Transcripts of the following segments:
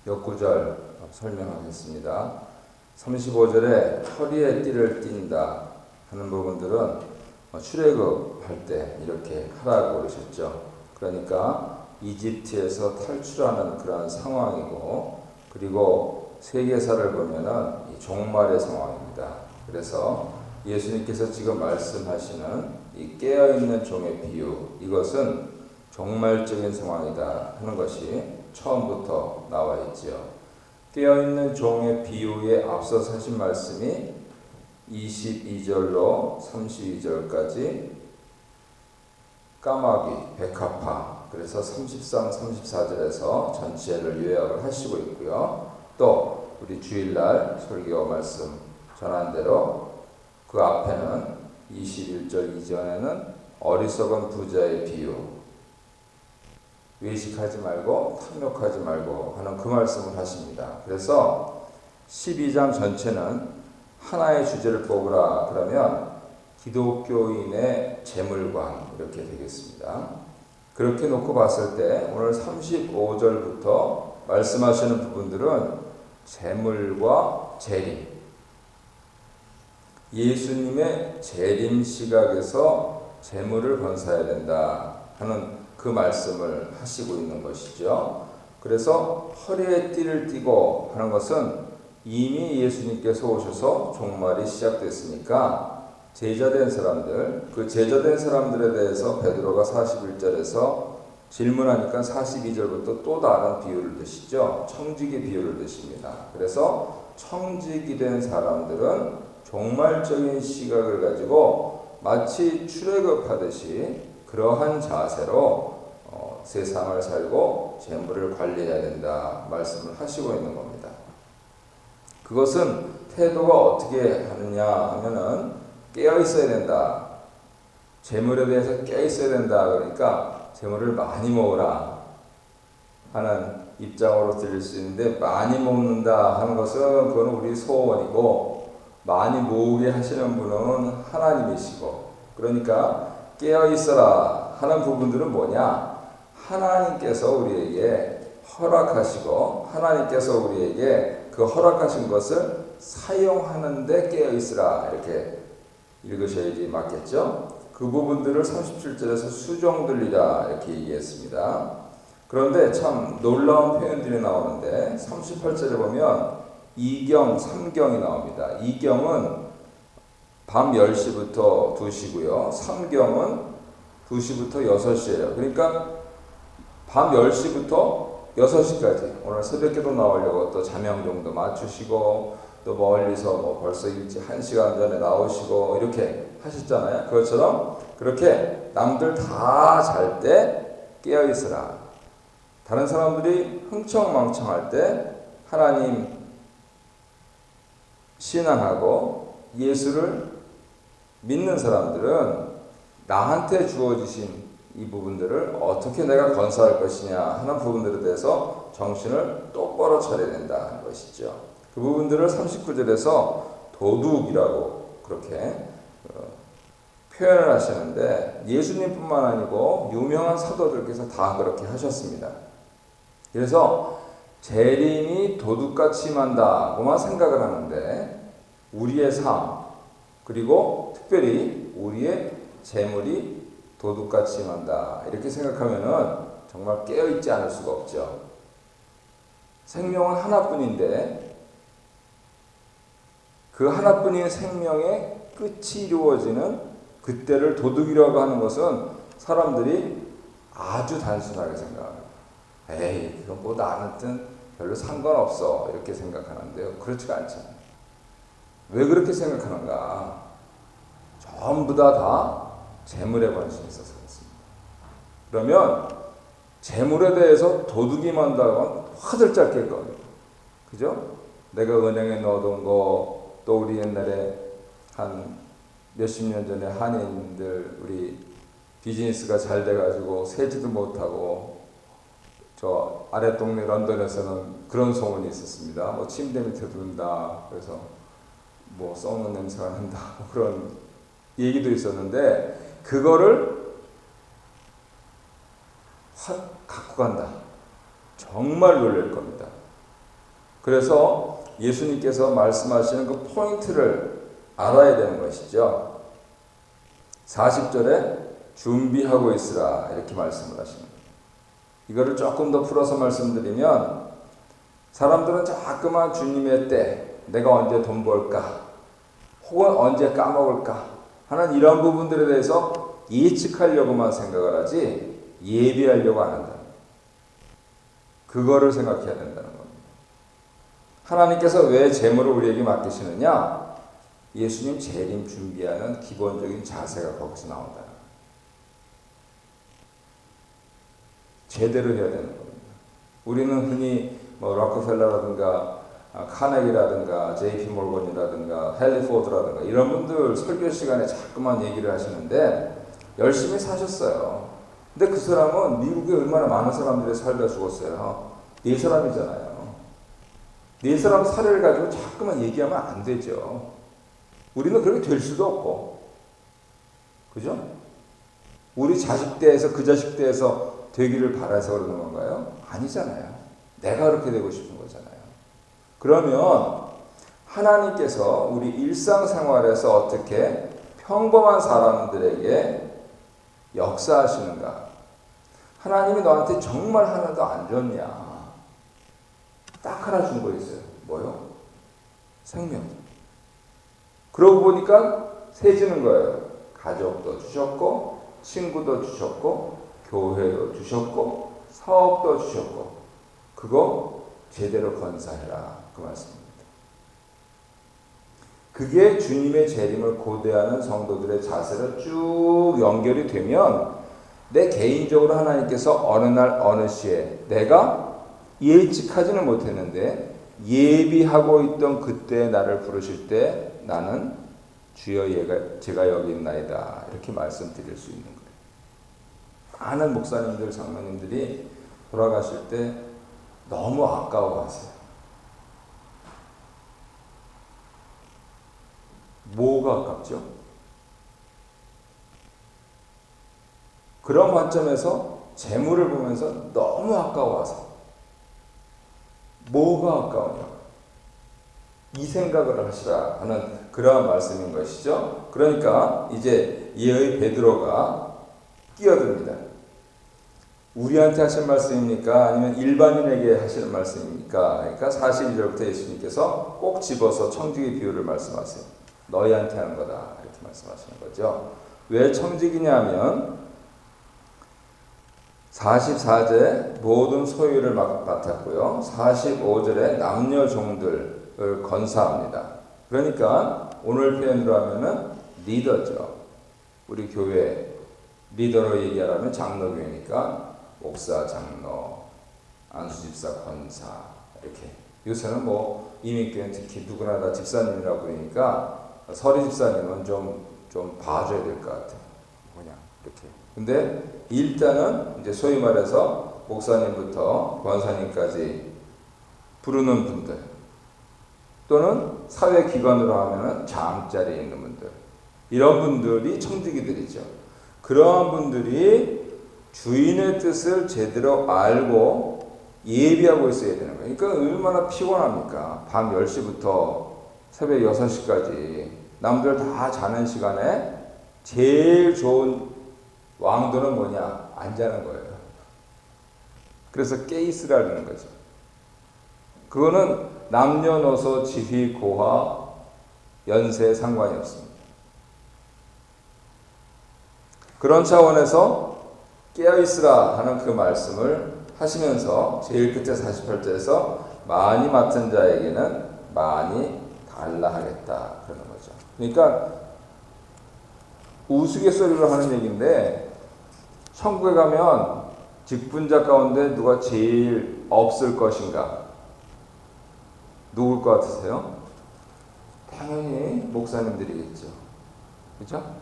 몇 구절 설명하겠습니다. 35절에 허리에 띠를 띈다 하는 부분들은 출애굽할 때 이렇게 하라고 그러셨죠. 그러니까 이집트에서 탈출하는 그런 상황이고, 그리고 세계사를 보면은 이 종말의 상황입니다. 그래서 예수님께서 지금 말씀하시는 이 깨어있는 종의 비유, 이것은 종말적인 상황이다 하는 것이 처음부터 나와 있지요. 깨어있는 종의 비유에 앞서서 하신 말씀이 22절로 32절까지 까마귀, 백합화, 그래서 33, 34절에서 전체를 요약을 하시고 있고요. 또 우리 주일날 설교 말씀 전한 대로 그 앞에는 21절 이전에는 어리석은 부자의 비유, 외식하지 말고 탐욕하지 말고 하는 그 말씀을 하십니다. 그래서 12장 전체는 하나의 주제를 뽑으라 그러면 기독교인의 재물관 이렇게 되겠습니다. 그렇게 놓고 봤을 때 오늘 35절부터 말씀하시는 부분들은 재물과 재림, 예수님의 재림 시각에서 재물을 건사해야 된다 하는 그 말씀을 하시고 있는 것이죠. 그래서 허리에 띠를 띠고 하는 것은 이미 예수님께서 오셔서 종말이 시작됐으니까 제자된 사람들, 그 제자된 사람들에 대해서 베드로가 41절에서 질문하니까 42절부터 또 다른 비유를 드시죠. 청지기 비유를 드십니다. 그래서 청지기 된 사람들은 종말적인 시각을 가지고 마치 출애굽하듯이 그러한 자세로 세상을 살고 재물을 관리해야 된다 말씀을 하시고 있는 겁니다. 그것은 태도가 어떻게 하느냐 하면은 깨어 있어야 된다. 재물에 대해서 깨어 있어야 된다. 그러니까 재물을 많이 모으라 하는 입장으로 들릴 수 있는데, 많이 모은다 하는 것은 그건 우리 소원이고, 많이 모으게 하시는 분은 하나님이시고, 그러니까 깨어 있어라 하는 부분들은 뭐냐? 하나님께서 우리에게 허락하시고 하나님께서 우리에게 그 허락하신 것을 사용하는데 깨어 있으라 이렇게 읽으셔야지 맞겠죠? 그 부분들을 37절에서 수종들리라 이렇게 얘기했습니다. 그런데 참 놀라운 표현들이 나오는데 38절에 보면 2경, 3경이 나옵니다. 2경은 밤 10시부터 2시고요. 3경은 2시부터 6시예요. 그러니까 밤 10시부터 6시까지 오늘 새벽기도 나오려고 또 자명종도 맞추시고 또 멀리서 뭐 벌써 일찍 1시간 전에 나오시고 이렇게 하셨잖아요. 그것처럼 그렇게 남들 다 잘 때 깨어 있으라. 다른 사람들이 흥청망청할 때 하나님 신앙하고 예수를 믿는 사람들은 나한테 주어지신 이 부분들을 어떻게 내가 건사할 것이냐 하는 부분들에 대해서 정신을 똑바로 차려야 된다는 것이죠. 그 부분들을 39절에서 도둑이라고 그렇게 표현을 하시는데, 예수님뿐만 아니고 유명한 사도들께서 다 그렇게 하셨습니다. 그래서 재림이 도둑같이 임한다고만 생각을 하는데, 우리의 삶 그리고 특별히 우리의 재물이 도둑같이 임한다 이렇게 생각하면은 정말 깨어있지 않을 수가 없죠. 생명은 하나뿐인데 그 하나뿐인 생명의 끝이 이루어지는 그때를 도둑이라고 하는 것은 사람들이 아주 단순하게 생각합니다. 에이, 그건 뭐 나한테는 별로 상관없어 이렇게 생각하는데요. 그렇지가 않잖아요. 왜 그렇게 생각하는가? 전부 다 재물에 관심이 있어서 그렇습니다. 그러면 재물에 대해서 도둑이 만다고 하면 화들짝 깰 겁니다. 그죠? 내가 은행에 넣어둔 거, 또 우리 옛날에 한 몇십 년 전에 한인들 우리 비즈니스가 잘 돼가지고 세지도 못하고 저 아래 동네 런던에서는 그런 소문이 있었습니다. 뭐 침대 밑에 둔다. 그래서 뭐 썩는 냄새가 난다. 뭐 그런 얘기도 있었는데, 그거를 확 갖고 간다. 정말 놀랄 겁니다. 그래서 예수님께서 말씀하시는 그 포인트를 알아야 되는 것이죠. 40절에 준비하고 있으라 이렇게 말씀을 하십니다. 이거를 조금 더 풀어서 말씀드리면 사람들은 자꾸만 주님의 때, 내가 언제 돈 벌까, 혹은 언제 까먹을까 하는 이런 부분들에 대해서 예측하려고만 생각을 하지 예비하려고 안 한다. 그거를 생각해야 된다는 겁니다. 하나님께서 왜 재물을 우리에게 맡기시느냐? 예수님 재림 준비하는 기본적인 자세가 거기서 나온다. 제대로 해야 되는 겁니다. 우리는 흔히 록펠러라든가 카네기라든가 JP 몰건이라든가 헨리 포드라든가 이런 분들 설교 시간에 자꾸만 얘기를 하시는데 열심히 사셨어요. 근데 그 사람은 미국에 얼마나 많은 사람들이 살다 죽었어요. 네 사람이잖아요. 네 사람 사례를 가지고 자꾸만 얘기하면 안 되죠. 우리는 그렇게 될 수도 없고, 그죠? 우리 자식 때에서 그 자식 때에서 되기를 바라서 그러는 건가요? 아니잖아요. 내가 그렇게 되고 싶은 거잖아요. 그러면 하나님께서 우리 일상생활에서 어떻게 평범한 사람들에게 역사하시는가? 하나님이 너한테 정말 하나도 안 줬냐? 딱 하나 준 거 있어요. 뭐요? 생명. 그러고 보니까 세지는 거예요. 가족도 주셨고, 친구도 주셨고, 교회도 주셨고, 사업도 주셨고, 그거 제대로 건사해라. 그 말씀입니다. 그게 주님의 재림을 고대하는 성도들의 자세로 쭉 연결이 되면 내 개인적으로 하나님께서 어느 날 어느 시에 내가 예측하지는 못했는데 예비하고 있던 그때 나를 부르실 때 나는 주여 제가 여기 있나이다 이렇게 말씀드릴 수 있는 거예요. 많은 목사님들, 장로님들이 돌아가실 때 너무 아까워하세요. 뭐가 아깝죠? 그런 관점에서 재물을 보면서 너무 아까워하세요. 뭐가 아까우냐? 이 생각을 하시라 하는 그러한 말씀인 것이죠. 그러니까 이제 이의 베드로가 끼어듭니다. 우리한테 하신 말씀입니까? 아니면 일반인에게 하시는 말씀입니까? 그러니까 42절부터 예수님께서 꼭 집어서 청지기 비유를 말씀하세요. 너희한테 하는 거다 이렇게 말씀하시는 거죠. 왜 청지기냐면 44절에 모든 소유를 맡았고요. 45절에 남녀 종들을 건사합니다. 그러니까 오늘 표현으로 하면은 리더죠. 우리 교회 리더로 얘기하라면 장로교회니까 목사, 장로, 안수집사, 권사 이렇게. 요새는 이민교회는 특히 누구나 다 집사님이라고 부르니까 서리 집사님은 좀 봐줘야 될 것 같아요. 그냥 이렇게. 근데 일단은 이제 소위 말해서 목사님부터 권사님까지 부르는 분들 또는 사회기관으로 하면은 장자리에 있는 분들 이런 분들이 청지기들이죠. 그러한 분들이 주인의 뜻을 제대로 알고 예비하고 있어야 되는 거예요. 그러니까 얼마나 피곤합니까? 밤 10시부터 새벽 6시까지 남들 다 자는 시간에 제일 좋은 왕도는 뭐냐? 안 자는 거예요. 그래서 깨 있으라는 거죠. 그거는 남녀노소 지위 고하 연세에 상관이 없습니다. 그런 차원에서 깨어있으라 하는 그 말씀을 하시면서 제일 끝에 48절에서 많이 맡은 자에게는 많이 달라 하겠다 그러는 거죠. 그러니까 우스갯소리로 하는 얘기인데 천국에 가면 직분자 가운데 누가 제일 없을 것인가? 누굴 것 같으세요? 당연히 목사님들이겠죠. 그렇죠?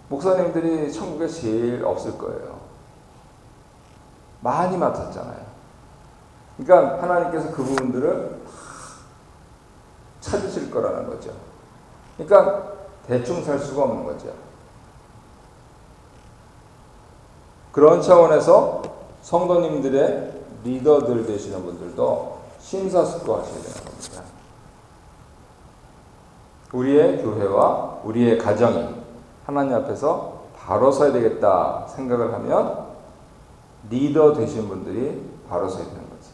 목사님들이 천국에 제일 없을 거예요. 많이 맡았잖아요. 그러니까 하나님께서 그 부분들을 찾으실 거라는 거죠. 그러니까 대충 살 수가 없는 거죠. 그런 차원에서 성도님들의 리더들 되시는 분들도 심사숙고하셔야 되는 겁니다. 우리의 교회와 우리의 가정이 하나님 앞에서 바로 서야 되겠다 생각을 하면 리더 되신 분들이 바로 서야 되는 거죠.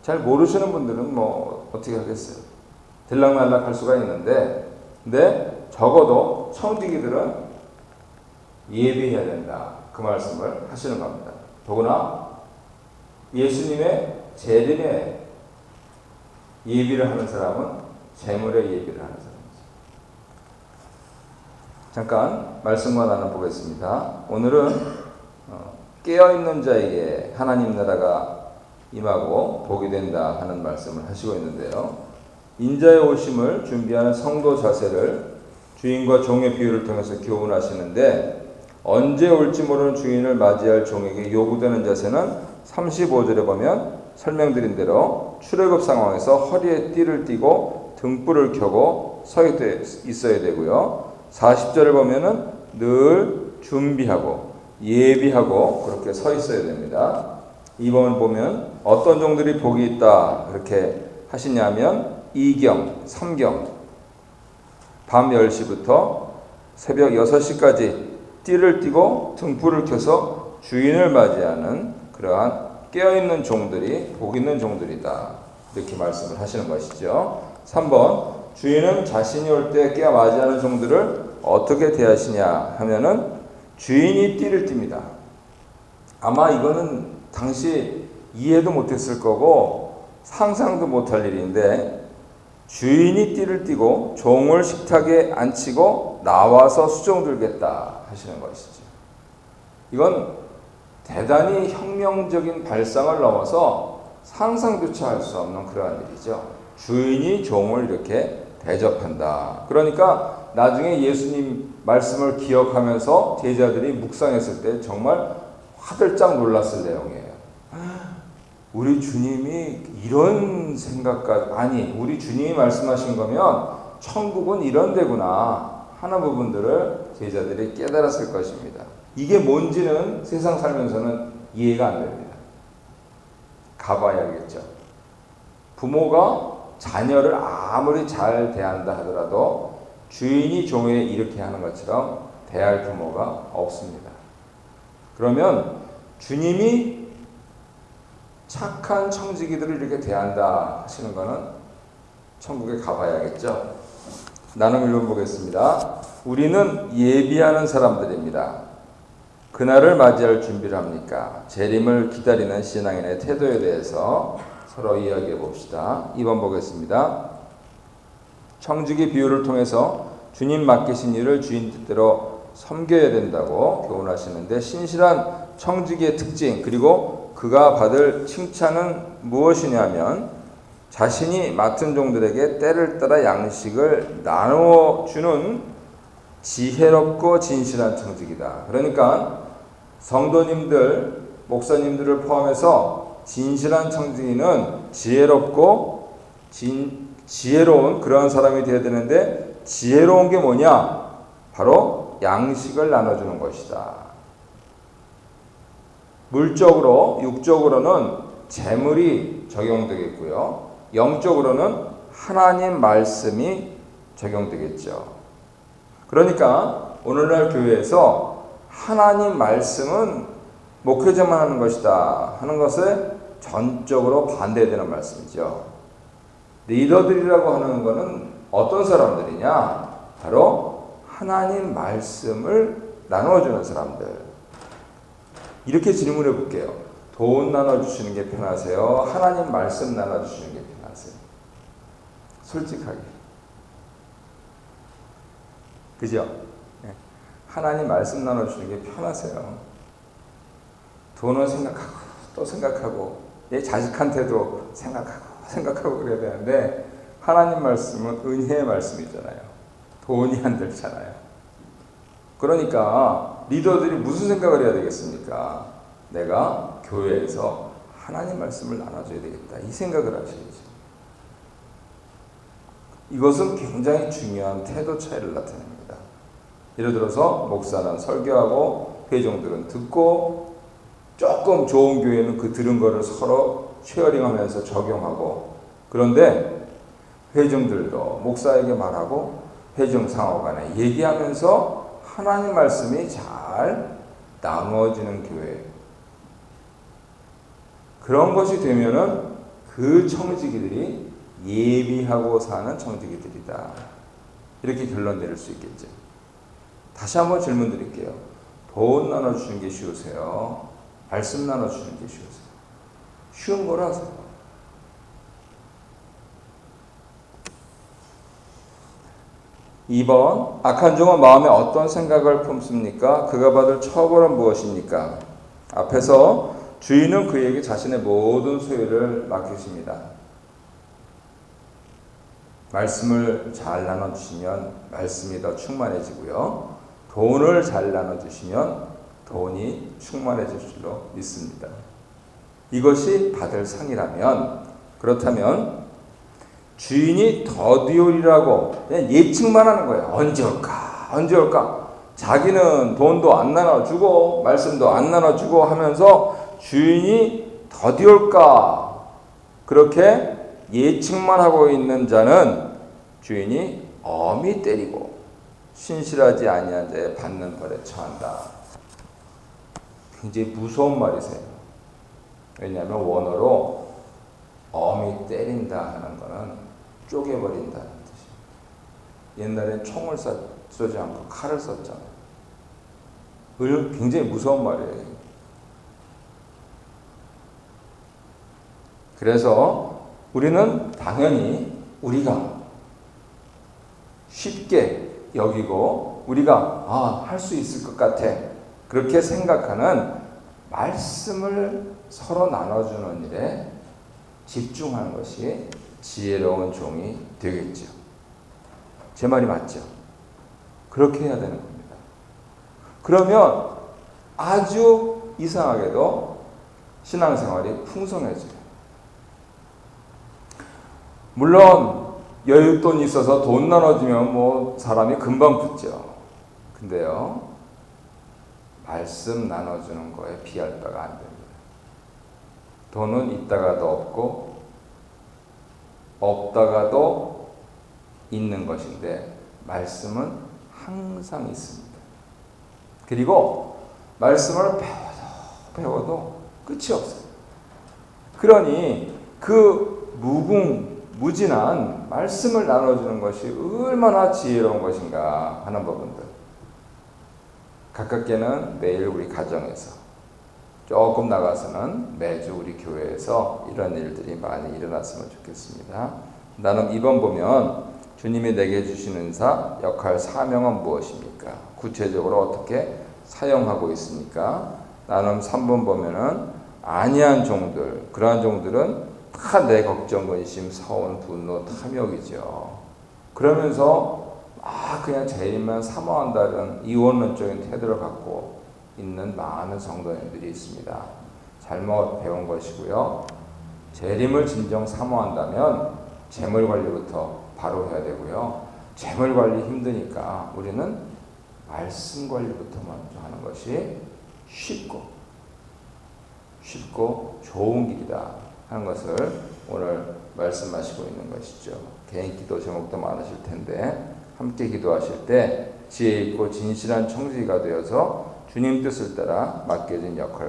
잘 모르시는 분들은 뭐 어떻게 하겠어요. 들락날락 할 수가 있는데, 근데 적어도 청지기들은 예비해야 된다, 그 말씀을 하시는 겁니다. 더구나 예수님의 재림에 예비를 하는 사람은 재물에 예비를 하는 사람이죠. 잠깐 말씀과 나눠 보겠습니다. 오늘은 깨어있는 자에게 하나님 나라가 임하고 복이 된다 하는 말씀을 하시고 있는데요. 인자의 오심을 준비하는 성도 자세를 주인과 종의 비유를 통해서 교훈하시는데, 언제 올지 모르는 주인을 맞이할 종에게 요구되는 자세는 35절에 보면 설명드린 대로 출애굽 상황에서 허리에 띠를 띠고 등불을 켜고 서 있어야 되고요. 40절을 보면은 늘 준비하고 예비하고 그렇게 서 있어야 됩니다. 이번 보면 어떤 종들이 복이 있다 그렇게 하시냐면 2경, 3경 밤 10시부터 새벽 6시까지 띠를 띠고 등불을 켜서 주인을 맞이하는 그러한 깨어있는 종들이 복 있는 종들이다, 이렇게 말씀을 하시는 것이죠. 3번, 주인은 자신이 올 때 깨어 맞이하는 종들을 어떻게 대하시냐 하면은 주인이 띠를 띱니다. 아마 이거는 당시 이해도 못했을 거고 상상도 못할 일인데, 주인이 띠를 띠고 종을 식탁에 앉히고 나와서 수종 들겠다 하시는 것이죠. 이건 대단히 혁명적인 발상을 넘어서 상상조차 할 수 없는 그러한 일이죠. 주인이 종을 이렇게 대접한다. 그러니까 나중에 예수님 말씀을 기억하면서 제자들이 묵상했을 때 정말 화들짝 놀랐을 내용이에요. 우리 주님이 이런 생각까지, 아니 우리 주님이 말씀하신 거면 천국은 이런 데구나 하는 부분들을 제자들이 깨달았을 것입니다. 이게 뭔지는 세상 살면서는 이해가 안 됩니다. 가봐야겠죠. 부모가 자녀를 아무리 잘 대한다 하더라도 주인이 종에게 이렇게 하는 것처럼 대할 부모가 없습니다. 그러면 주님이 착한 청지기들을 이렇게 대한다 하시는 것은 천국에 가봐야겠죠. 나눔 1번 보겠습니다. 우리는 예비하는 사람들입니다. 그날을 맞이할 준비를 합니까? 재림을 기다리는 신앙인의 태도에 대해서 서로 이야기해 봅시다. 2번 보겠습니다. 청지기 비유를 통해서 주님 맡기신 일을 주인 뜻대로 섬겨야 된다고 교훈하시는데, 신실한 청지기의 특징 그리고 그가 받을 칭찬은 무엇이냐면 자신이 맡은 종들에게 때를 따라 양식을 나누어 주는 지혜롭고 진실한 청지기다. 그러니까 성도님들, 목사님들을 포함해서 진실한 청지기는 지혜롭고 지혜로운 그런 사람이 되어야 되는데, 지혜로운 게 뭐냐? 바로 양식을 나눠주는 것이다. 물적으로, 육적으로는 재물이 적용되겠고요. 영적으로는 하나님 말씀이 적용되겠죠. 그러니까 오늘날 교회에서 하나님 말씀은 목회자만 하는 것이다 하는 것에 전적으로 반대되는 말씀이죠. 리더들이라고 하는 것은 어떤 사람들이냐? 바로 하나님 말씀을 나눠주는 사람들. 이렇게 질문해 볼게요. 돈 나눠주시는 게 편하세요? 하나님 말씀 나눠주시는 게 편하세요? 솔직하게. 그죠? 하나님 말씀 나눠주시는 게 편하세요? 돈은 생각하고 또 생각하고 내 자식한테도 생각하고 그래야 되는데, 하나님 말씀은 은혜의 말씀이잖아요. 돈이 안 들잖아요. 그러니까 리더들이 무슨 생각을 해야 되겠습니까? 내가 교회에서 하나님 말씀을 나눠줘야 되겠다, 이 생각을 하셔야죠. 이것은 굉장히 중요한 태도 차이를 나타냅니다. 예를 들어서 목사는 설교하고 회종들은 듣고, 조금 좋은 교회는 그 들은 거를 서로 쉐어링하면서 적용하고, 그런데 회중들도 목사에게 말하고 회중 상호간에 얘기하면서 하나님 말씀이 잘 나누어지는 교회, 그런 것이 되면은 그 청지기들이 예비하고 사는 청지기들이다, 이렇게 결론 내릴 수 있겠죠. 다시 한번 질문 드릴게요. 돈 나눠주는 게 쉬우세요? 말씀 나눠주는 게 쉬우세요? 쉬운 걸 하세요. 2번, 악한 종은 마음에 어떤 생각을 품습니까? 그가 받을 처벌은 무엇입니까? 앞에서 주인은 그에게 자신의 모든 소유를 맡기십니다. 말씀을 잘 나눠주시면 말씀이 더 충만해지고요. 돈을 잘 나눠주시면 돈이 충만해질 줄로 믿습니다. 이것이 받을 상이라면, 그렇다면 주인이 더디오리라고 그냥 예측만 하는 거예요. 언제 올까? 언제 올까? 자기는 돈도 안 나눠주고 말씀도 안 나눠주고 하면서 주인이 더디올까? 그렇게 예측만 하고 있는 자는 주인이 엄히 때리고 신실하지 아니한 자의 받는 벌에 처한다. 굉장히 무서운 말이세요. 왜냐하면 원어로 엄히 때린다 하는 것은 쪼개버린다는 뜻이에요. 옛날엔 총을 쏘지 않고 칼을 썼잖아요. 굉장히 무서운 말이에요. 그래서 우리는 당연히 우리가 쉽게 여기고 우리가 할 수 있을 것 같아, 그렇게 생각하는 말씀을 서로 나눠주는 일에 집중하는 것이 지혜로운 종이 되겠죠. 제 말이 맞죠? 그렇게 해야 되는 겁니다. 그러면 아주 이상하게도 신앙생활이 풍성해져요. 물론 여윳돈이 있어서 돈 나눠주면 뭐 사람이 금방 붙죠. 근데요, 말씀 나눠주는 거에 비할 바가 안 됩니다. 돈은 있다가도 없고 없다가도 있는 것인데 말씀은 항상 있습니다. 그리고 말씀을 배워도 끝이 없어요. 그러니 그 무궁무진한 말씀을 나눠주는 것이 얼마나 지혜로운 것인가 하는 부분들, 가깝게는 매일 우리 가정에서, 조금 나가서는 매주 우리 교회에서 이런 일들이 많이 일어났으면 좋겠습니다. 나는 2번 보면 주님이 내게 주신 은사, 역할, 사명은 무엇입니까? 구체적으로 어떻게 사용하고 있습니까? 나는 3번 보면은 안이한 종들, 그러한 종들은 다 내 걱정, 근심, 서운, 분노, 탐욕이죠. 그러면서 그냥 재림만 사모한다는 이원론적인 태도를 갖고 있는 많은 성도님들이 있습니다. 잘못 배운 것이고요. 재림을 진정 사모한다면 재물 관리부터 바로 해야 되고요. 재물 관리 힘드니까 우리는 말씀 관리부터 먼저 하는 것이 쉽고 좋은 길이다 하는 것을 오늘 말씀하시고 있는 것이죠. 개인 기도 제목도 많으실 텐데 함께 기도하실 때 지혜 있고 진실한 청지기가 되어서 주님 뜻을 따라 맡겨진 역할을